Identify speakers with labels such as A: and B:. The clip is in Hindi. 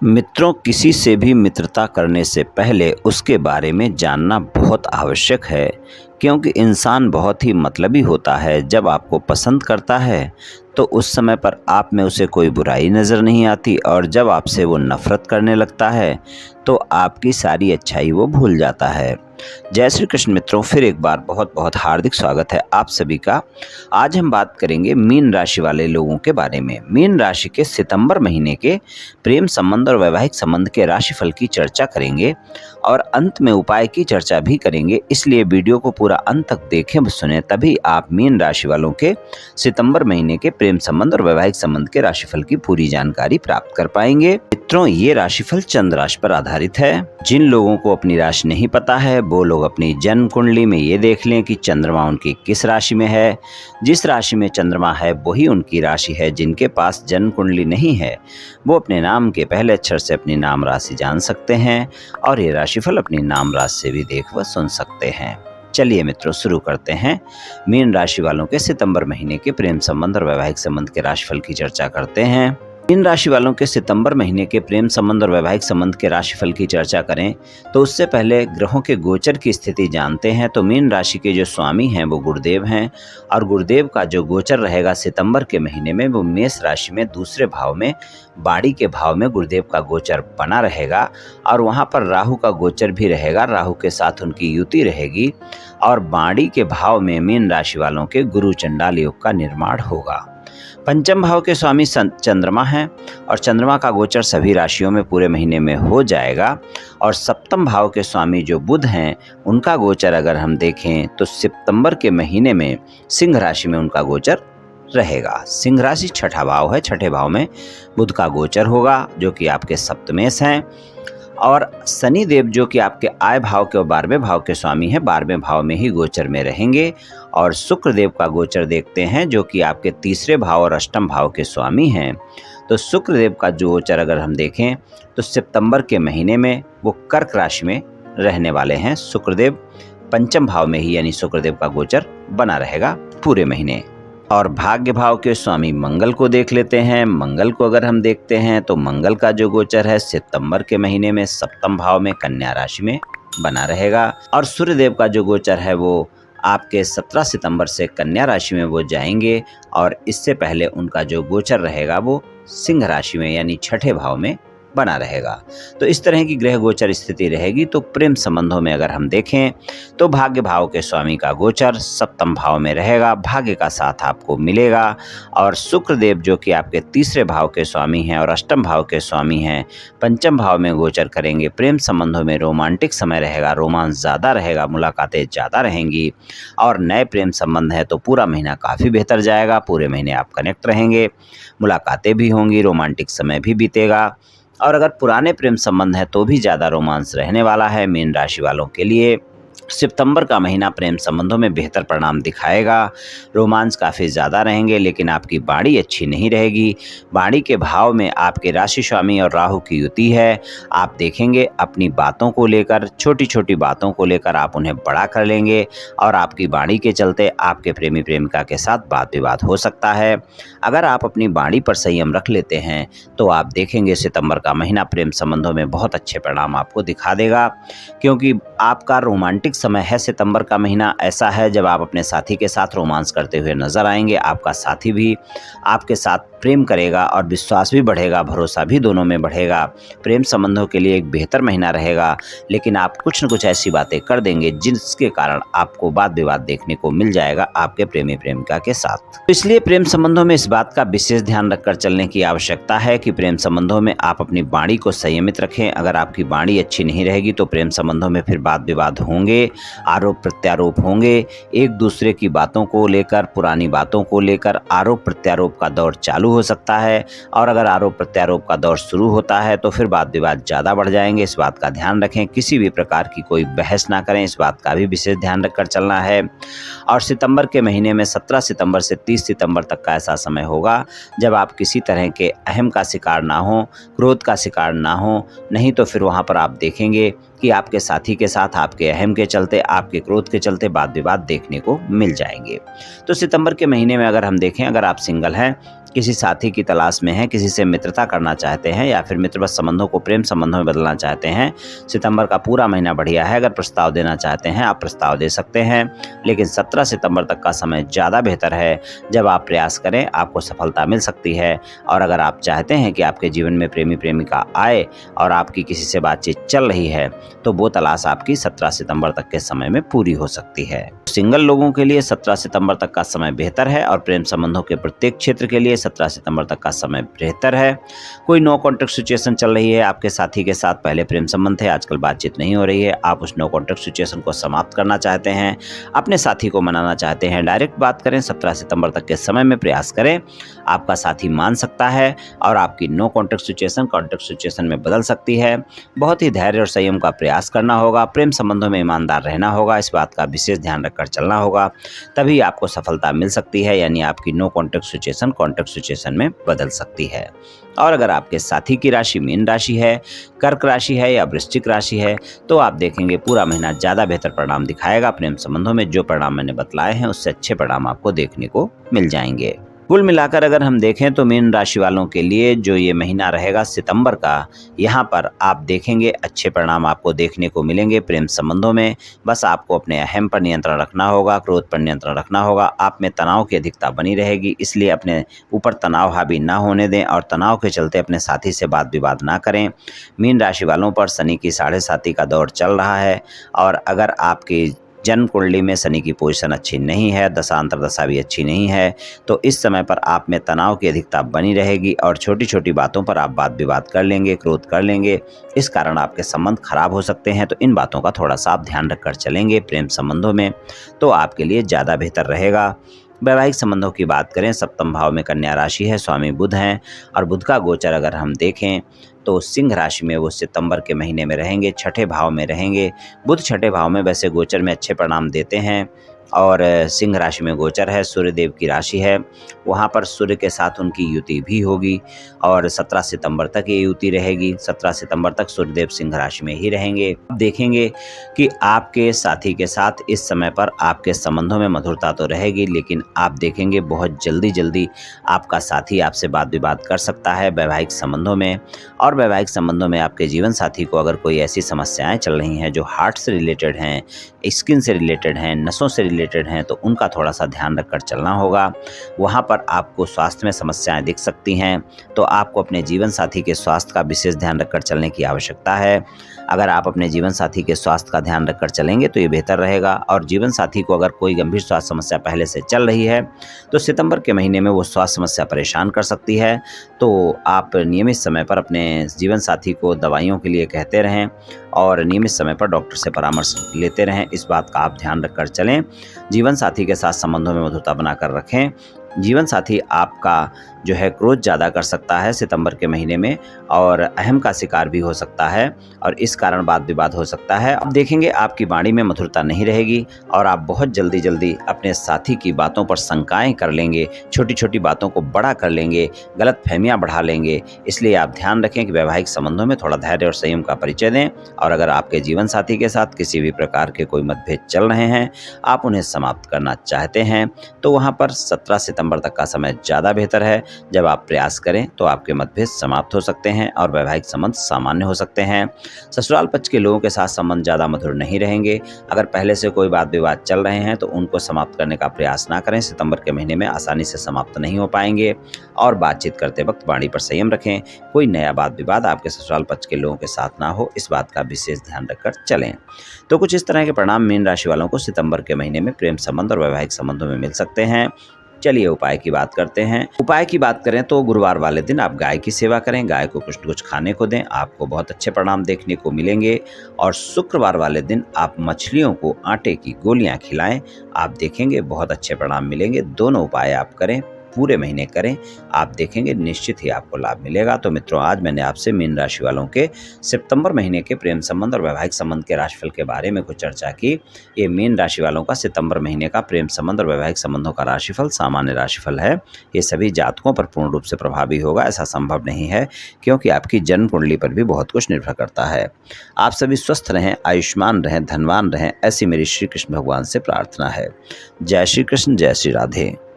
A: मित्रों, किसी से भी मित्रता करने से पहले उसके बारे में जानना बहुत आवश्यक है, क्योंकि इंसान बहुत ही मतलबी होता है। जब आपको पसंद करता है तो उस समय पर आप में उसे कोई बुराई नज़र नहीं आती, और जब आपसे वो नफ़रत करने लगता है तो आपकी सारी अच्छाई वो भूल जाता है। जय श्री कृष्ण मित्रों, फिर एक बार बहुत बहुत हार्दिक स्वागत है आप सभी का। आज हम बात करेंगे मीन राशि वाले लोगों के बारे में। मीन राशि के सितंबर महीने के प्रेम संबंध और वैवाहिक संबंध के राशिफल की चर्चा करेंगे और अंत में उपाय की चर्चा भी करेंगे। इसलिए वीडियो को पूरा अंत तक देखें, सुने, तभी आप मीन राशि वालों के सितंबर महीने के प्रेम संबंध और वैवाहिक संबंध के राशिफल की पूरी जानकारी प्राप्त कर पाएंगे। मित्रों, ये राशिफल चंद्र राशि पर आधारित है। जिन लोगों को अपनी राशि नहीं पता है वो लोग अपनी जन्म कुंडली में ये देख लें कि चंद्रमा उनकी किस राशि में है। जिस राशि में चंद्रमा है वही उनकी राशि है। जिनके पास जन्म कुंडली नहीं है वो अपने नाम के पहले अक्षर से अपनी नाम राशि जान सकते हैं, और ये राशिफल अपनी नाम राशि से भी देख व सुन सकते हैं। चलिए मित्रों, शुरू करते हैं। मीन राशि वालों के सितंबर महीने के प्रेम संबंध और वैवाहिक संबंध के राशिफल की चर्चा करते हैं। मीन राशि वालों के सितंबर महीने के प्रेम संबंध और वैवाहिक संबंध के राशिफल की चर्चा करें तो उससे पहले ग्रहों के गोचर की स्थिति जानते हैं। तो मीन राशि के जो स्वामी हैं वो गुरुदेव हैं, और गुरुदेव का जो गोचर रहेगा सितंबर के महीने में वो मेष राशि में दूसरे भाव में, बाड़ी के भाव में गुरुदेव का गोचर बना रहेगा, और वहाँ पर राहु का गोचर भी रहेगा। राहु के साथ उनकी युति रहेगी, और बाड़ी के भाव में मीन राशि वालों के गुरु चंडाल योग का निर्माण होगा। पंचम भाव के स्वामी चंद्रमा हैं, और चंद्रमा का गोचर सभी राशियों में पूरे महीने में हो जाएगा। और सप्तम भाव के स्वामी जो बुध हैं उनका गोचर अगर हम देखें तो सितंबर के महीने में सिंह राशि में उनका गोचर रहेगा। सिंह राशि छठा भाव है, छठे भाव में बुध का गोचर होगा जो कि आपके सप्तमेश हैं। और शनि देव जो कि आपके आय भाव के और 12वें भाव के स्वामी हैं, 12वें भाव में ही गोचर में रहेंगे। और शुक्र देव का गोचर देखते हैं जो कि आपके तीसरे भाव और अष्टम भाव के स्वामी हैं। तो शुक्र देव का जो गोचर अगर हम देखें तो सितंबर के महीने में वो कर्क राशि में रहने वाले हैं। शुक्रदेव पंचम भाव में ही, यानी शुक्रदेव का गोचर बना रहेगा पूरे महीने। और भाग्य भाव के स्वामी मंगल को देख लेते हैं। मंगल को अगर हम देखते हैं तो मंगल का जो गोचर है सितंबर के महीने में सप्तम भाव में कन्या राशि में बना रहेगा। और सूर्यदेव का जो गोचर है वो आपके 17 सितंबर से कन्या राशि में वो जाएंगे, और इससे पहले उनका जो गोचर रहेगा वो सिंह राशि में, यानी छठे भाव में बना रहेगा। तो इस तरह की ग्रह गोचर स्थिति रहेगी। तो प्रेम संबंधों में अगर हम देखें तो भाग्य भाव के स्वामी का गोचर सप्तम भाव में रहेगा, भाग्य का साथ आपको मिलेगा। और शुक्रदेव जो कि आपके तीसरे भाव के स्वामी हैं और अष्टम भाव के स्वामी हैं, पंचम भाव में गोचर करेंगे। प्रेम संबंधों में रोमांटिक समय रहेगा, रोमांस ज़्यादा रहेगा, मुलाकातें ज़्यादा रहेंगी। और नए प्रेम संबंध है तो पूरा महीना काफ़ी बेहतर जाएगा। पूरे महीने आप कनेक्ट रहेंगे, मुलाकातें भी होंगी, रोमांटिक समय भी बीतेगा। और अगर पुराने प्रेम संबंध है तो भी ज़्यादा रोमांस रहने वाला है मीन राशि वालों के लिए। सितंबर का महीना प्रेम संबंधों में बेहतर परिणाम दिखाएगा। रोमांस काफ़ी ज़्यादा रहेंगे, लेकिन आपकी बाड़ी अच्छी नहीं रहेगी। बाड़ी के भाव में आपके राशि स्वामी और राहु की युति है। आप देखेंगे अपनी बातों को लेकर, छोटी छोटी बातों को लेकर आप उन्हें बड़ा कर लेंगे, और आपकी बाड़ी के चलते आपके प्रेमी प्रेमिका के साथ वाद विवाद हो सकता है। अगर आप अपनी बाड़ी पर संयम रख लेते हैं तो आप देखेंगे सितंबर का महीना प्रेम संबंधों में बहुत अच्छे परिणाम आपको दिखा देगा, क्योंकि आपका रोमांटिक समय है। सितंबर का महीना ऐसा है जब आप अपने साथी के साथ रोमांस करते हुए नजर आएंगे। आपका साथी भी आपके साथ प्रेम करेगा, और विश्वास भी बढ़ेगा, भरोसा भी दोनों में बढ़ेगा। प्रेम संबंधों के लिए एक बेहतर महीना रहेगा, लेकिन आप कुछ न कुछ ऐसी बातें कर देंगे जिसके कारण आपको वाद विवाद देखने को मिल जाएगा आपके प्रेमी प्रेमिका के साथ। तो इसलिए प्रेम संबंधों में इस बात का विशेष ध्यान रखकर चलने की आवश्यकता है कि प्रेम संबंधों में आप अपनी वाणी को संयमित रखें। अगर आपकी वाणी अच्छी नहीं रहेगी तो प्रेम संबंधों में फिर वाद विवाद होंगे, आरोप प्रत्यारोप होंगे। एक दूसरे की बातों को लेकर, पुरानी बातों को लेकर आरोप प्रत्यारोप का दौर चालू हो सकता है। और अगर आरोप प्रत्यारोप का दौर शुरू होता है तो फिर वाद विवाद ज़्यादा बढ़ जाएंगे। इस बात का ध्यान रखें। किसी भी प्रकार की कोई बहस ना करें, इस बात का भी विशेष ध्यान रखकर चलना है। और सितंबर के महीने में 17 सितंबर से 30 सितंबर तक का ऐसा समय होगा जब आप किसी तरह के अहम का शिकार ना हो, क्रोध का शिकार ना हो। नहीं तो फिर वहाँ पर आप देखेंगे कि आपके साथी के साथ आपके अहम के चलते, आपके क्रोध के चलते वाद विवाद देखने को मिल जाएंगे। तो सितंबर के महीने में अगर हम देखें, अगर आप सिंगल हैं किसी साथी की तलाश में हैं, किसी से मित्रता करना चाहते हैं या फिर मित्रवत संबंधों को प्रेम संबंधों में बदलना चाहते हैं, सितंबर का पूरा महीना बढ़िया है। अगर प्रस्ताव देना चाहते हैं, आप प्रस्ताव दे सकते हैं, लेकिन 17 सितंबर तक का समय ज़्यादा बेहतर है। जब आप प्रयास करें, आपको सफलता मिल सकती है। और अगर आप चाहते हैं कि आपके जीवन में प्रेमी प्रेमिका आए और आपकी किसी से बातचीत चल रही है, तो वो तलाश आपकी 17 सितंबर तक के समय में पूरी हो सकती है। सिंगल लोगों के लिए 17 सितंबर तक का समय बेहतर है और प्रेम संबंधों के प्रत्येक क्षेत्र के लिए 17 सितंबर तक का समय बेहतर है। कोई नो कॉन्टैक्ट सिचुएशन चल रही है, आपके साथी के साथ पहले प्रेम संबंध थे, आजकल बातचीत नहीं हो रही है, आप उस नो कॉन्टैक्ट सिचुएशन को समाप्त करना चाहते हैं, अपने साथी को मनाना चाहते हैं, डायरेक्ट बात करें। 17 सितंबर तक के समय में प्रयास करें, आपका साथी मान सकता है और आपकी नो कॉन्टैक्ट सिचुएशन में बदल सकती है। बहुत ही धैर्य और संयम का प्रयास करना होगा, प्रेम संबंधों में ईमानदार रहना होगा, इस बात का विशेष ध्यान रखकर चलना होगा, तभी आपको सफलता मिल सकती है। यानी आपकी नो कॉन्टैक्ट सिचुएशन में बदल सकती है। और अगर आपके साथी की राशि मीन राशि है, कर्क राशि है या वृश्चिक राशि है, तो आप देखेंगे पूरा महीना ज़्यादा बेहतर परिणाम दिखाएगा। प्रेम संबंधों में जो परिणाम मैंने बतलाए हैं, उससे अच्छे परिणाम आपको देखने को मिल जाएंगे। कुल मिलाकर अगर हम देखें तो मीन राशि वालों के लिए जो ये महीना रहेगा सितंबर का, यहाँ पर आप देखेंगे अच्छे परिणाम आपको देखने को मिलेंगे प्रेम संबंधों में। बस आपको अपने अहम पर नियंत्रण रखना होगा, क्रोध पर नियंत्रण रखना होगा। आप में तनाव की अधिकता बनी रहेगी, इसलिए अपने ऊपर तनाव हावी ना होने दें और तनाव के चलते अपने साथी से बात विवाद ना करें। मीन राशि वालों पर शनि की 7.5 का दौर चल रहा है और अगर आपकी जन्म कुंडली में शनि की पोजीशन अच्छी नहीं है, दशांतर दशा भी अच्छी नहीं है, तो इस समय पर आप में तनाव की अधिकता बनी रहेगी और छोटी छोटी बातों पर आप वाद विवाद कर लेंगे, क्रोध कर लेंगे। इस कारण आपके संबंध खराब हो सकते हैं। तो इन बातों का थोड़ा सा आप ध्यान रखकर चलेंगे प्रेम संबंधों में, तो आपके लिए ज़्यादा बेहतर रहेगा। वैवाहिक संबंधों की बात करें, सप्तम भाव में कन्या राशि है, स्वामी बुध हैं और बुध का गोचर अगर हम देखें तो सिंह राशि में वो सितंबर के महीने में रहेंगे, छठे भाव में रहेंगे। बुध छठे भाव में वैसे गोचर में अच्छे परिणाम देते हैं और सिंह राशि में गोचर है, सूर्यदेव की राशि है, वहाँ पर सूर्य के साथ उनकी युति भी होगी और 17 सितंबर तक ये युति रहेगी। 17 सितंबर तक सूर्यदेव सिंह राशि में ही रहेंगे। अब देखेंगे कि आपके साथी के साथ इस समय पर आपके संबंधों में मधुरता तो रहेगी, लेकिन आप देखेंगे बहुत जल्दी आपका साथी आपसे वाद विवाद कर सकता है वैवाहिक संबंधों में। और वैवाहिक संबंधों में आपके जीवन साथी को अगर कोई ऐसी समस्याएं चल रही हैं जो हार्ट से रिलेटेड हैं, स्किन से रिलेटेड हैं, नसों से रिलेटेड हैं, तो उनका थोड़ा सा ध्यान रखकर चलना होगा। वहाँ पर आपको स्वास्थ्य में समस्याएं दिख सकती हैं, तो आपको अपने जीवन साथी के स्वास्थ्य का विशेष ध्यान रखकर चलने की आवश्यकता है। अगर आप अपने जीवन साथी के स्वास्थ्य का ध्यान रखकर चलेंगे तो ये बेहतर रहेगा। और जीवन साथी को अगर कोई गंभीर स्वास्थ्य समस्या पहले से चल रही है तो सितंबर के महीने में वो स्वास्थ्य समस्या परेशान कर सकती है। तो आप नियमित समय पर अपने जीवन साथी को दवाइयों के लिए कहते रहें और नियमित समय पर डॉक्टर से परामर्श लेते रहें। इस बात का आप ध्यान रखकर चलें। जीवन साथी के साथ संबंधों में मधुरता बनाकर रखें। जीवन साथी आपका जो है क्रोध ज़्यादा कर सकता है सितंबर के महीने में और अहम का शिकार भी हो सकता है और इस कारण वाद विवाद हो सकता है। अब देखेंगे आपकी वाणी में मधुरता नहीं रहेगी और आप बहुत जल्दी अपने साथी की बातों पर शंकाएं कर लेंगे, छोटी छोटी बातों को बड़ा कर लेंगे, गलत फहमियाँ बढ़ा लेंगे। इसलिए आप ध्यान रखें कि वैवाहिक संबंधों में थोड़ा धैर्य और संयम का परिचय दें। और अगर आपके जीवन साथी के साथ किसी भी प्रकार के कोई मतभेद चल रहे हैं, आप उन्हें समाप्त करना चाहते हैं, तो वहाँ पर 17 सितंबर तक का समय ज़्यादा बेहतर है। जब आप प्रयास करें तो आपके मतभेद समाप्त हो सकते हैं और वैवाहिक संबंध सामान्य हो सकते हैं। ससुराल पक्ष के लोगों के साथ संबंध ज़्यादा मधुर नहीं रहेंगे। अगर पहले से कोई वाद विवाद चल रहे हैं तो उनको समाप्त करने का प्रयास ना करें। सितंबर के महीने में आसानी से समाप्त नहीं हो पाएंगे और बातचीत करते वक्त वाणी पर संयम रखें। कोई नया वाद विवाद आपके ससुराल पक्ष के लोगों के साथ ना हो, इस बात का विशेष ध्यान रखकर चलें। तो कुछ इस तरह के परिणाम मीन राशि वालों को सितंबर के महीने में प्रेम संबंध और वैवाहिक संबंधों में मिल सकते हैं। चलिए उपाय की बात करते हैं। उपाय की बात करें तो गुरुवार वाले दिन आप गाय की सेवा करें, गाय को कुछ न कुछ खाने को दें, आपको बहुत अच्छे परिणाम देखने को मिलेंगे। और शुक्रवार वाले दिन आप मछलियों को आटे की गोलियां खिलाएं, आप देखेंगे बहुत अच्छे परिणाम मिलेंगे। दोनों उपाय आप करें, पूरे महीने करें, आप देखेंगे निश्चित ही आपको लाभ मिलेगा। तो मित्रों, आज मैंने आपसे मीन राशि वालों के सितंबर महीने के प्रेम संबंध और वैवाहिक संबंध के राशिफल के बारे में कुछ चर्चा की। ये मीन राशि वालों का सितंबर महीने का प्रेम संबंध और वैवाहिक संबंधों का राशिफल सामान्य राशिफल है। ये सभी जातकों पर पूर्ण रूप से प्रभावी होगा ऐसा संभव नहीं है, क्योंकि आपकी जन्म कुंडली पर भी बहुत कुछ निर्भर करता है। आप सभी स्वस्थ रहें, आयुष्मान रहें, धनवान रहें, ऐसी मेरी श्री कृष्ण भगवान से प्रार्थना है। जय श्री कृष्ण, जय श्री राधे।